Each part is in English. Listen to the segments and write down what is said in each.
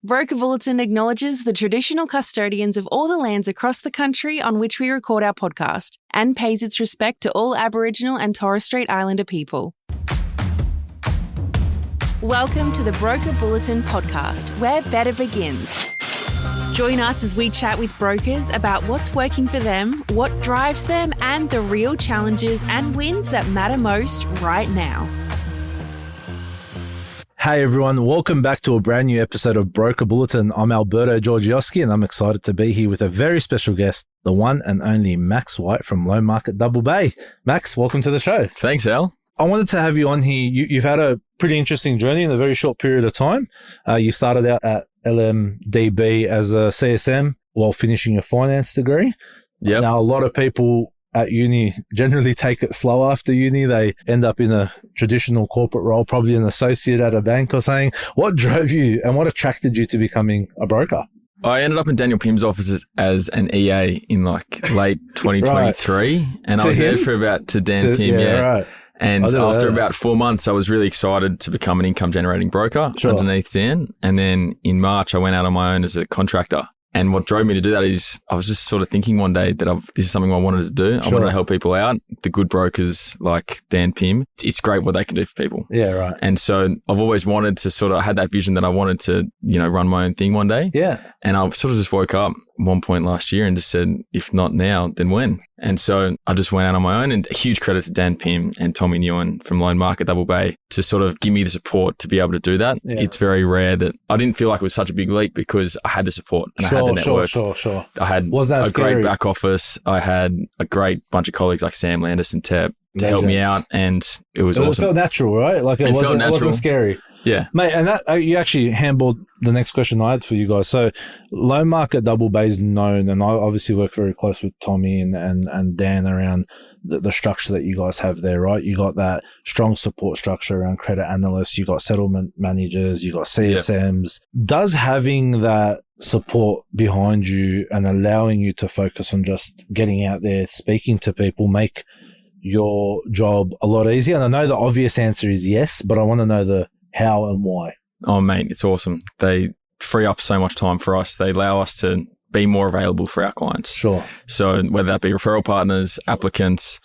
Broker Bulletin acknowledges the traditional custodians of all the lands across the country on which we record our podcast and pays its respect to all Aboriginal and Torres Strait Islander people. Welcome to the Broker Bulletin podcast, where better begins. Join us as we chat with brokers about what's working for them, what drives them, and the real challenges and wins that matter most right now. Hey everyone, welcome back to a brand new episode of Broker Bulletin. I'm Alberto Gorgioski and I'm excited to be here with a very special guest, the one and only Max White from Loan Market Double Bay. Max, welcome to the show. Thanks, Al. I wanted to have you on here. You've had a pretty interesting journey in a very short period of time. You started out at LMDB as a CSM while finishing your finance degree. Yep. Now, a lot of people at uni generally take it slow after uni. They end up in a traditional corporate role, probably an associate at a bank or something. What drove you and what attracted you to becoming a broker? I ended up in Daniel Pim's office as an EA in like late 2023. Right. And I was there for about Dan Pim. Yeah. Right. And after about 4 months, I was really excited to become an income generating broker underneath Dan. And then in March, I went out on my own as a contractor. And what drove me to do that is I was just sort of thinking one day that this is something I wanted to do. I wanted to help people out. The good brokers like Dan Pim, it's great what they can do for people. Yeah, right. And so I've always wanted to I had that vision that I wanted to, run my own thing one day. Yeah. And I sort of just woke up one point last year and just said, if not now, then when? And so I just went out on my own, and a huge credit to Dan Pim and Tommy Newen from Loan Market Double Bay to sort of give me the support to be able to do that. Yeah. It's very rare that I didn't feel like it was such a big leap because I had the support and I had the network. Sure. I had great back office. I had a great bunch of colleagues like Sam Landis and Tep to help me out, and it was awesome. It felt natural, right? Like it wasn't scary. Yeah. Mate, and that you actually handled the next question I had for you guys. So Loan Market Double Bay is known, and I obviously work very close with Tommy and Dan around the structure that you guys have there, right? You got that strong support structure around credit analysts, you got settlement managers, you got CSMs. Yep. Does having that support behind you and allowing you to focus on just getting out there, speaking to people, make your job a lot easier? And I know the obvious answer is yes, but I want to know the how and why. Oh, mate, it's awesome. They free up so much time for us. They allow us to be more available for our clients. Sure. So whether that be referral partners, applicants,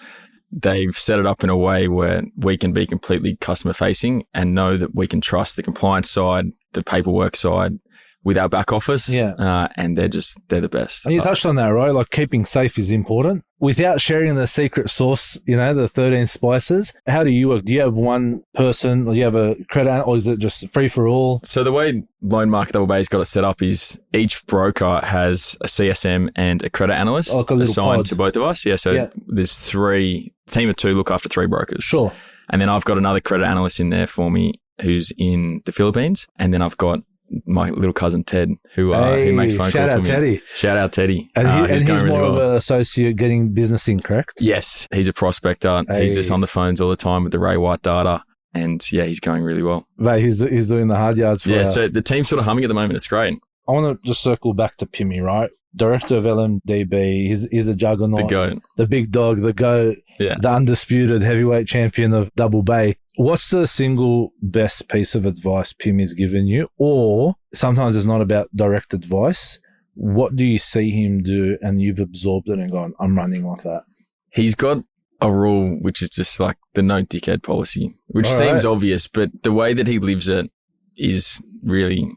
they've set it up in a way where we can be completely customer facing and know that we can trust the compliance side, the paperwork side with our back office. Yeah. And they're the best. And you touched on that, right? Like keeping safe is important. Without sharing the secret sauce, the 13 spices, how do you work? Do you have one person, or do you have a credit, or is it just free for all? So the way Loan Market Double Bay's got it set up is each broker has a CSM and a credit analyst assigned to both of us. Yeah. So there's team of two look after three brokers. Sure. And then I've got another credit analyst in there for me who's in the Philippines. And then I've got my little cousin Ted, who makes phone calls for me. Shout out Teddy. And he's going more of an associate getting business in, correct? Yes, he's a prospector. He's just on the phones all the time with the Ray White data, and he's going really well. Mate, he's doing the hard yards for so the team's sort of humming at the moment. It's great. I want to just circle back to Pimmy, right? Director of LMDB, he's a juggernaut. The GOAT. The big dog, the GOAT, the undisputed heavyweight champion of Double Bay. What's the single best piece of advice Pimmy's given you? Or sometimes it's not about direct advice. What do you see him do and you've absorbed it and gone, I'm running like that? He's got a rule which is just like the no dickhead policy, which seems obvious, but the way that he lives it is really,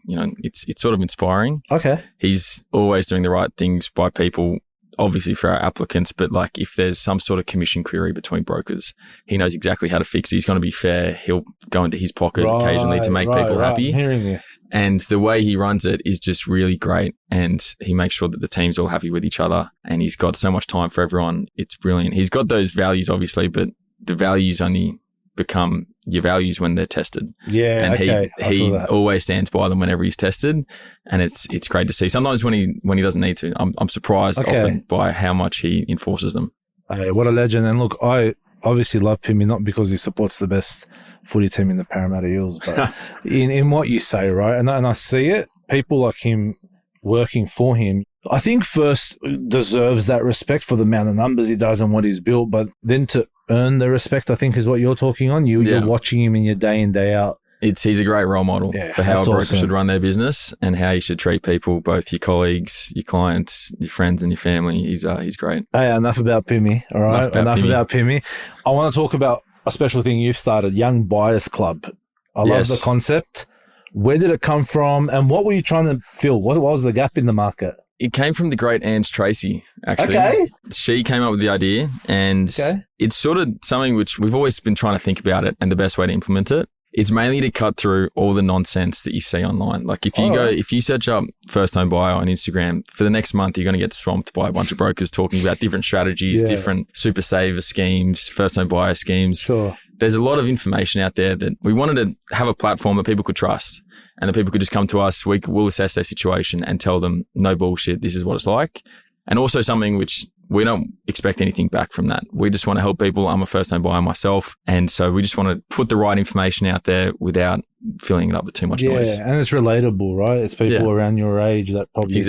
it's sort of inspiring. Okay. He's always doing the right things by people, obviously for our applicants, but like if there's some sort of commission query between brokers, he knows exactly how to fix it. He's going to be fair. He'll go into his pocket occasionally to make people happy. I'm hearing you. And the way he runs it is just really great. And he makes sure that the team's all happy with each other. And he's got so much time for everyone. It's brilliant. He's got those values, obviously, but the values only become your values when they're tested. Yeah, and he always stands by them whenever he's tested, and it's great to see. Sometimes when he doesn't need to, I'm surprised often by how much he enforces them. Hey, what a legend! And look, I obviously love Pimmy not because he supports the best footy team in the Parramatta Eels, but in what you say, right? And I see it. People like him working for him, I think first deserves that respect for the amount of numbers he does and what he's built, but then to earn the respect, I think is what you're talking on. You're watching him in your day in, day out He's a great role model for how a broker should run their business and how you should treat people, both your colleagues, your clients, your friends and your family. He's great. Hey, enough about Pimmy, all right? Enough about Pimmy. I want to talk about a special thing you've started, Young Buyers Club. I love the concept. Where did it come from and what were you trying to fill? What was the gap in the market? It came from the great Ange Tracy, actually. Okay. She came up with the idea and it's sort of something which we've always been trying to think about it and the best way to implement it. It's mainly to cut through all the nonsense that you see online. Like if you search up first home buyer on Instagram, for the next month, you're going to get swamped by a bunch of brokers talking about different strategies, different super saver schemes, first home buyer schemes. Sure. There's a lot of information out there that we wanted to have a platform that people could trust and that people could just come to us. We'll assess their situation and tell them, no bullshit, this is what it's like. And also something which we don't expect anything back from that. We just want to help people. I'm a first home buyer myself. And so we just want to put the right information out there without filling it up with too much noise. Yeah, and it's relatable, right? It's people around your age that probably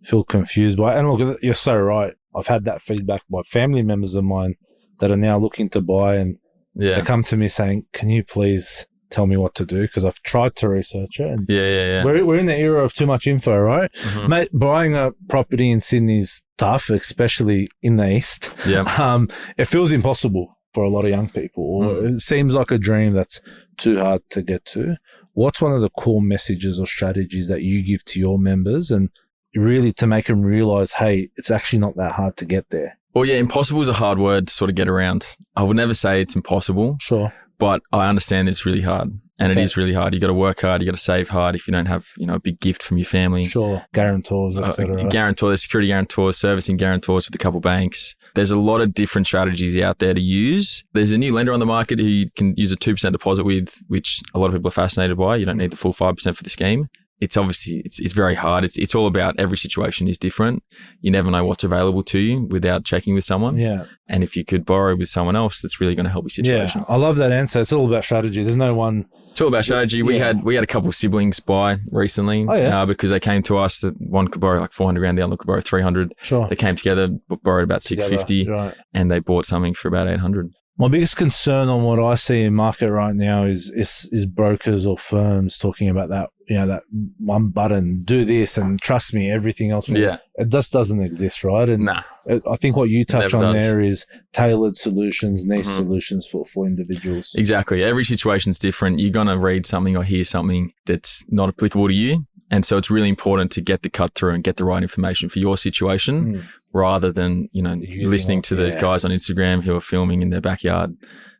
feel confused by it. And look, you're so right. I've had that feedback by family members of mine that are now looking to buy and they come to me saying, can you please tell me what to do? Because I've tried to research it. And we're in the era of too much info, right? Mm-hmm. Mate, buying a property in Sydney is tough, especially in the East. Yeah. It feels impossible for a lot of young people. Or it seems like a dream that's too hard to get to. What's one of the core messages or strategies that you give to your members and really to make them realize, hey, it's actually not that hard to get there? Well, yeah, impossible is a hard word to sort of get around. I would never say it's impossible. Sure. But I understand it's really hard. And it is really hard. You got to work hard. You got to save hard if you don't have, a big gift from your family. Sure. Guarantors, etc. Guarantors, security guarantors, servicing guarantors with a couple banks. There's a lot of different strategies out there to use. There's a new lender on the market who you can use a 2% deposit with, which a lot of people are fascinated by. You don't need the full 5% for the scheme. It's obviously, it's very hard. It's all about every situation is different. You never know what's available to you without checking with someone. Yeah. And if you could borrow with someone else, that's really going to help your situation. Yeah. I love that answer. It's all about strategy. There's no one. It's all about strategy. We had a couple of siblings buy recently because they came to us that one could borrow like 400 grand, the other could borrow 300. Sure. They came together, borrowed about 650 and they bought something for about 800. My biggest concern on what I see in market right now is brokers or firms talking about that, that one button, do this and trust me, everything else. Yeah. It just doesn't exist, right? And I think what you touch on there is tailored solutions, niche solutions for individuals. Exactly. Every situation's different. You're going to read something or hear something that's not applicable to you. And so it's really important to get the cut through and get the right information for your situation rather than, listening to the guys on Instagram who are filming in their backyard.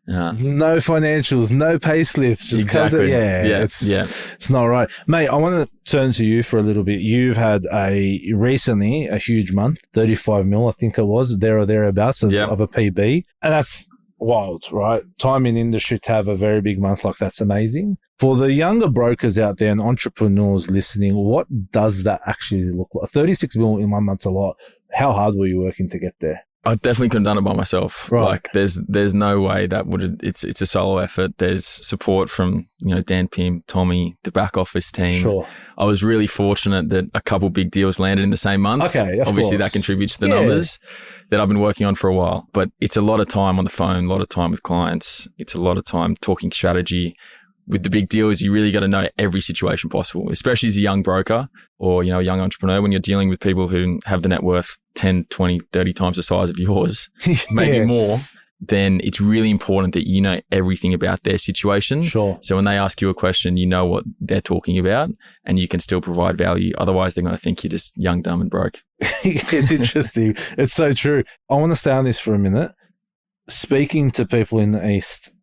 No financials, no pay slips. Just exactly. It's not right. Mate, I want to turn to you for a little bit. You've had recently a huge month, 35 mil, I think it was, there or thereabouts of a PB. And that's wild, right? Time in industry to have a very big month like that's amazing. For the younger brokers out there and entrepreneurs listening, what does that actually look like? 36 mil in 1 month's a lot. How hard were you working to get there? I definitely couldn't have done it by myself. Right. Like there's no way that would, it's a solo effort. There's support from, Dan Pim, Tommy, the back office team. Sure. I was really fortunate that a couple big deals landed in the same month. Okay. Obviously that contributes to the numbers that I've been working on for a while, but it's a lot of time on the phone, a lot of time with clients. It's a lot of time talking strategy. With the big deals, you really got to know every situation possible, especially as a young broker or, a young entrepreneur when you're dealing with people who have the net worth 10, 20, 30 times the size of yours, maybe more, then it's really important that you know everything about their situation. Sure. So when they ask you a question, you know what they're talking about and you can still provide value. Otherwise, they're going to think you're just young, dumb and broke. It's interesting. It's so true. I want to stay on this for a minute. Speaking to people in the East,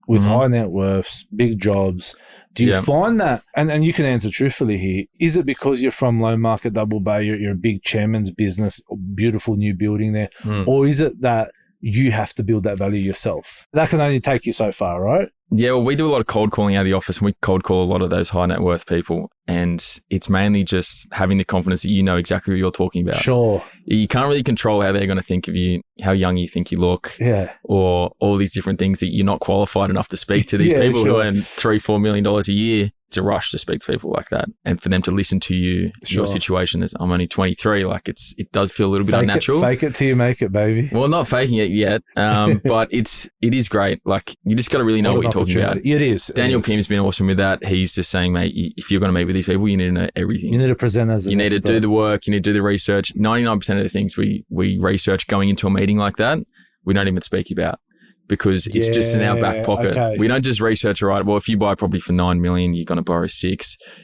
with high net worths, big jobs, do you find that, and you can answer truthfully here, is it because you're from low market Double Bay, you're a big chairman's business, beautiful new building there, or is it that you have to build that value yourself? That can only take you so far, right? Yeah, well, we do a lot of cold calling out of the office and we cold call a lot of those high net worth people. And it's mainly just having the confidence that you know exactly what you're talking about. Sure. You can't really control how they're going to think of you, how young you think you look, or all these different things that you're not qualified enough to speak to these people who earn $3-4 million a year. It's a rush to speak to people like that, and for them to listen to you. Your situation is, I'm only 23. Like it does feel a little bit unnatural. Fake it till you make it, baby. Well, not faking it yet, but it is great. Like you just got to really know what you're talking about. It is. Daniel Pim's been awesome with that. He's just saying, mate, if you're going to meet with these people, you need to know everything. You need to present as an expert. expert. To do the work. You need to do the research. 99% of the things we research going into a meeting like that, we don't even speak about. Because it's just in our back pocket. Okay. We don't just research, right? Well, if you buy property for $9 million, you're going to borrow $6 million.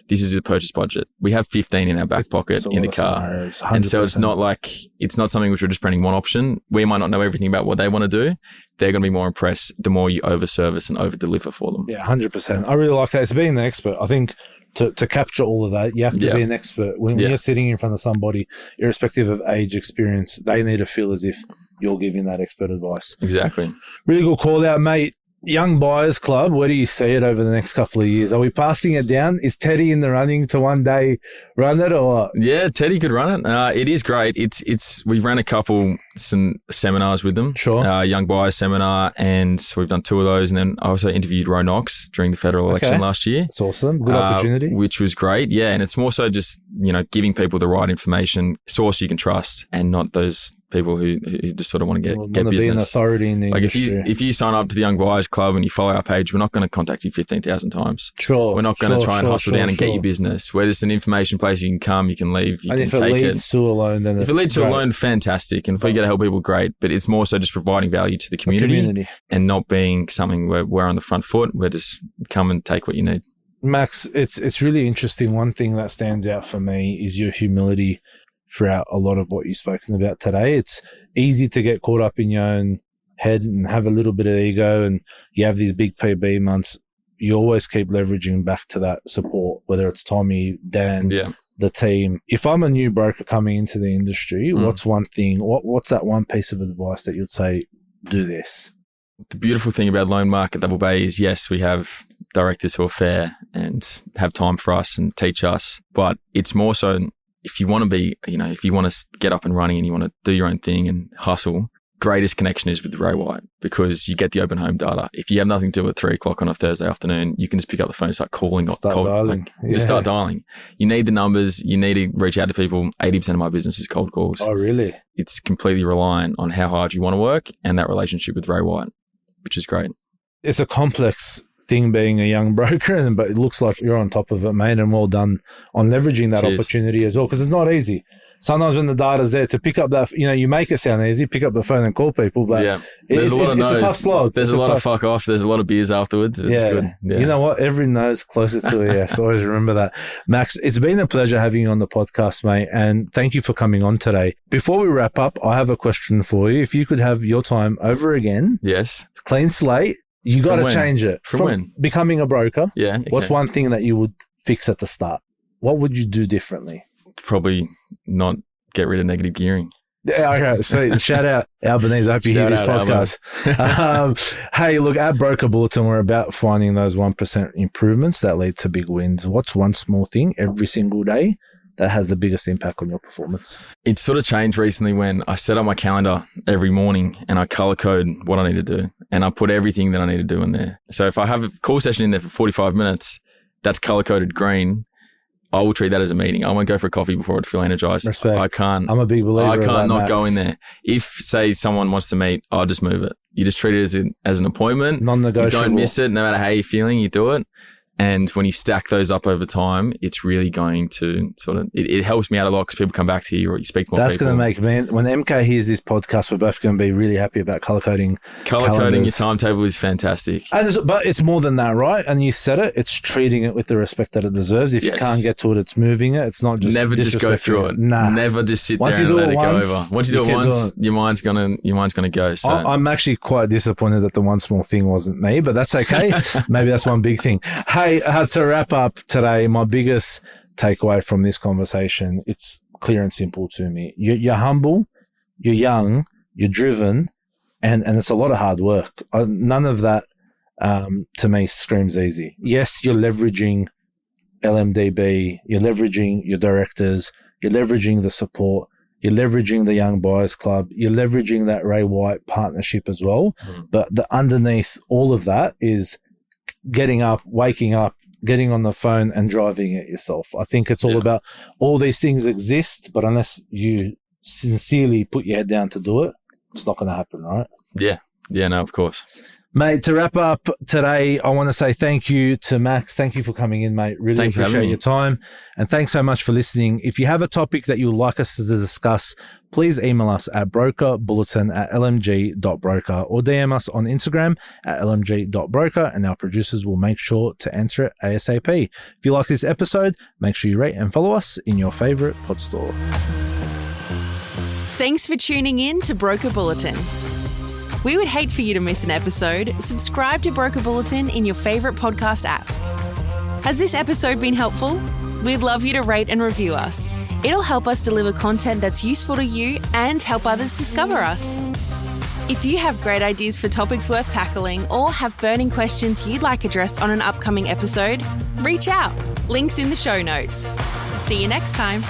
This is the purchase budget. We have 15 in our back pocket in the car. And so it's not something which we're just printing one option. We might not know everything about what they want to do. They're going to be more impressed the more you over-service and over-deliver for them. Yeah, 100%. I really like that. It's being the expert. I think to capture all of that, you have to be an expert. When you're sitting in front of somebody, irrespective of age, experience, they need to feel as if you're giving that expert advice. Exactly. Really good call out, mate. Young Buyers Club, where do you see it over the next couple of years? Are we passing it down? Is Teddy in the running to one day run it or what? Yeah, Teddy could run it. It is great. We've ran some seminars with them. Sure. Young Buyers seminar, and we've done 2 of those. And then I also interviewed Ro Knox during the federal election last year. It's awesome. Good opportunity. Which was great. Yeah. And it's more so just, giving people the right information, source you can trust, and not those people who just sort of want to get business. Be an authority in the industry. If you sign up to the Young Buyers Club and you follow our page, we're not going to contact you 15,000 times. Sure. We're not going to try and hustle down and get your business. We're just an information place. You can come, you can leave, you and can take it. And if it leads to a loan, then if it leads to a loan, fantastic. And if we get to help people, great. But it's more so just providing value to the community. And not being something where we're on the front foot. We're just come and take what you need. Max, it's really interesting. One thing that stands out for me is your humility throughout a lot of what you've spoken about today. It's easy to get caught up in your own head and have a little bit of ego, and you have these big PB months. You always keep leveraging back to that support, whether it's Tommy, Dan, the team. If I'm a new broker coming into the industry, what's one thing, what's that one piece of advice that you'd say, do this? The beautiful thing about Loan Market Double Bay is, yes, we have directors who are fair and have time for us and teach us, but it's more so if you want to be, if you want to get up and running and you want to do your own thing and hustle, greatest connection is with Ray White, because you get the open home data. If you have nothing to do at 3:00 on a Thursday afternoon, you can just pick up the phone and start calling. Just start dialing. You need the numbers. You need to reach out to people. 80% of my business is cold calls. Oh, really? It's completely reliant on how hard you want to work and that relationship with Ray White, which is great. It's a complex thing being a young broker, but it looks like you're on top of it, mate, and well done on leveraging that opportunity as well, because it's not easy. Sometimes when the data's there to pick up that, you make it sound easy, pick up the phone and call people, but there's a lot of no's. It's a tough slog. There's a lot of fuck offs. There's a lot of beers afterwards. It's good. Yeah. You know what? Every no's closer to a yes. Always remember that. Max, it's been a pleasure having you on the podcast, mate, and thank you for coming on today. Before we wrap up, I have a question for you. If you could have your time over again, clean slate, you got to change it. From when? Becoming a broker. Yeah. Okay. What's one thing that you would fix at the start? What would you do differently? Probably not get rid of negative gearing. Yeah, okay. So shout out Albanese. I hope you hear this podcast. Hey, look, at Broker Bulletin, we're about finding those 1% improvements that lead to big wins. What's one small thing every single day that has the biggest impact on your performance? It's sort of changed recently when I set up my calendar every morning and I color code what I need to do, and I put everything that I need to do in there. So if I have a call session in there for 45 minutes, that's color coded green. I will treat that as a meeting. I won't go for a coffee before I feel energized. Respect. I can't. I'm a big believer. I can't not Max. go in there. If, say, someone wants to meet, I'll just move it. You just treat it as an appointment. Non-negotiable. You don't miss it. No matter how you're feeling, you do it. And when you stack those up over time, it's really going to sort of, it helps me out a lot because people come back to you or you speak to more people. That's going to make, man, when MK hears this podcast, we're both going to be really happy about color coding. Color coding your timetable is fantastic. But it's more than that, right? And you said it, it's treating it with the respect that it deserves. If you can't get to it, it's moving it. It's not just never just go through it. Nah. Never just sit there and let it go over. Once you do it once, your mind's gonna go. So I'm actually quite disappointed that the one small thing wasn't me, but that's okay. Maybe that's one big thing. Hey, to wrap up today, my biggest takeaway from this conversation, it's clear and simple to me. You're humble, you're young, you're driven, and it's a lot of hard work. None of that to me screams easy. Yes, you're leveraging LMDB, you're leveraging your directors, you're leveraging the support, you're leveraging the Young Buyers Club, you're leveraging that Ray White partnership as well. But underneath all of that is getting up, waking up, getting on the phone and driving it yourself. I think it's all about all these things exist, but unless you sincerely put your head down to do it, it's not going to happen, right? Yeah. Yeah, no, of course. Mate, to wrap up today, I want to say thank you to Max. Thank you for coming in, mate. Really appreciate your time. And thanks so much for listening. If you have a topic that you would like us to discuss, please email us at brokerbulletin@lmg.broker or DM us on Instagram at lmg.broker, and our producers will make sure to answer it ASAP. If you like this episode, make sure you rate and follow us in your favorite pod store. Thanks for tuning in to Broker Bulletin. We would hate for you to miss an episode. Subscribe to Broker Bulletin in your favourite podcast app. Has this episode been helpful? We'd love you to rate and review us. It'll help us deliver content that's useful to you and help others discover us. If you have great ideas for topics worth tackling or have burning questions you'd like addressed on an upcoming episode, reach out. Links in the show notes. See you next time.